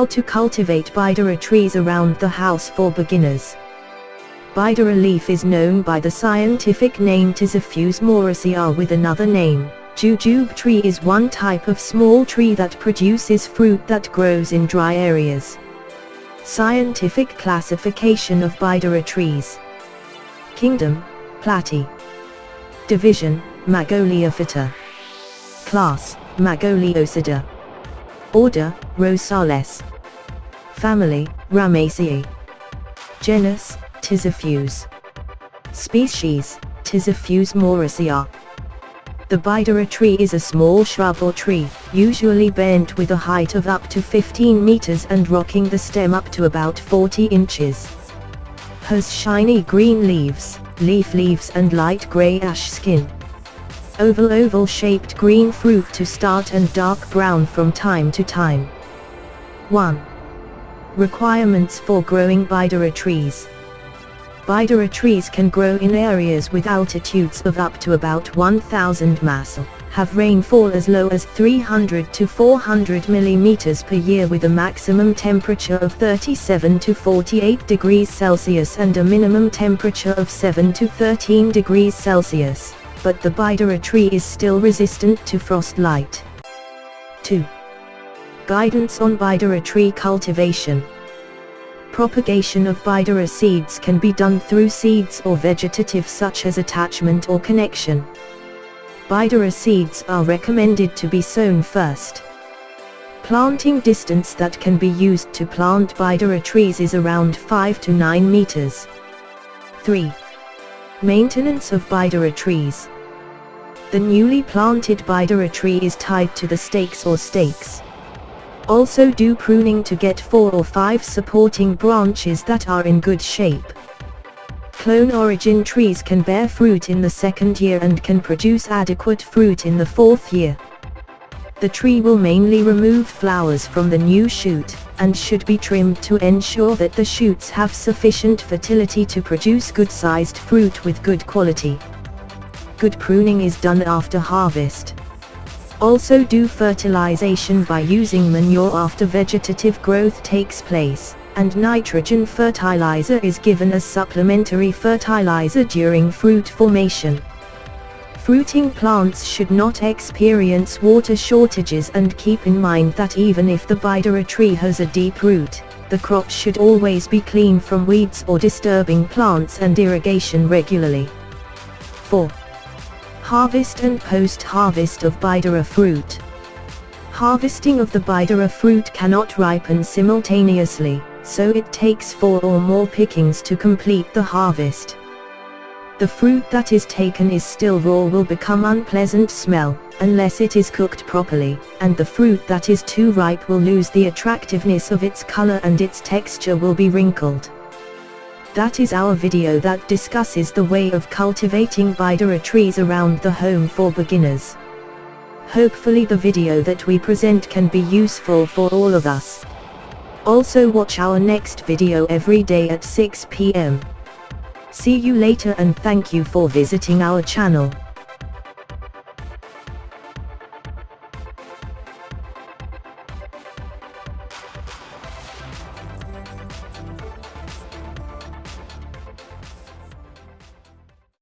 How to cultivate Bidara trees around the house for beginners. Bidara leaf is known by the scientific name Tiziphus morrisii with another name. Jujube tree is one type of small tree that produces fruit that grows in dry areas. Scientific classification of Bidara trees. Kingdom, Platy. Division, Magoliophyta. Class, Magoliosida. Order, Rosales. Family, Ramaceae. Genus, Tiziphus. Species, Tiziphus morrisii. The Bidara tree is a small shrub or tree, usually bent with a height of up to 15 meters and rocking the stem up to about 40 inches. Has shiny green leaves, leaves and light gray-ash skin. Oval shaped green fruit to start and dark brown from time to time. 1. Requirements for growing Bidara trees. Bidara trees can grow in areas with altitudes of up to about 1000 ms, have rainfall as low as 300 to 400 mm per year with a maximum temperature of 37 to 48 degrees Celsius and a minimum temperature of 7 to 13 degrees Celsius, but the Bidara tree is still resistant to frost light. 2. Guidance on Bidara tree cultivation. Propagation of Bidara seeds can be done through seeds or vegetative such as attachment or connection. Bidara seeds are recommended to be sown first. Planting distance that can be used to plant Bidara trees is around 5 to 9 meters. 3. Maintenance of Bidara trees. The newly planted Bidara tree is tied to the stakes or stakes. Also do pruning to get 4 or 5 supporting branches that are in good shape. Clone origin trees can bear fruit in the second year and can produce adequate fruit in the fourth year. The tree will mainly remove flowers from the new shoot, and should be trimmed to ensure that the shoots have sufficient fertility to produce good-sized fruit with good quality. Good pruning is done after harvest. Also do fertilization by using manure after vegetative growth takes place, and nitrogen fertilizer is given as supplementary fertilizer during fruit formation. Fruiting plants should not experience water shortages, and keep in mind that even if the Bidara tree has a deep root, the crop should always be clean from weeds or disturbing plants and irrigation regularly. 4. Harvest and post-harvest of Bidara fruit. Harvesting of the Bidara fruit cannot ripen simultaneously, so it takes 4 or more pickings to complete the harvest. The fruit that is taken is still raw will become unpleasant smell, unless it is cooked properly, and the fruit that is too ripe will lose the attractiveness of its color and its texture will be wrinkled. That is our video that discusses the way of cultivating Bidara trees around the home for beginners. Hopefully the video that we present can be useful for all of us. Also watch our next video every day at 6 p.m. See you later and thank you for visiting our channel.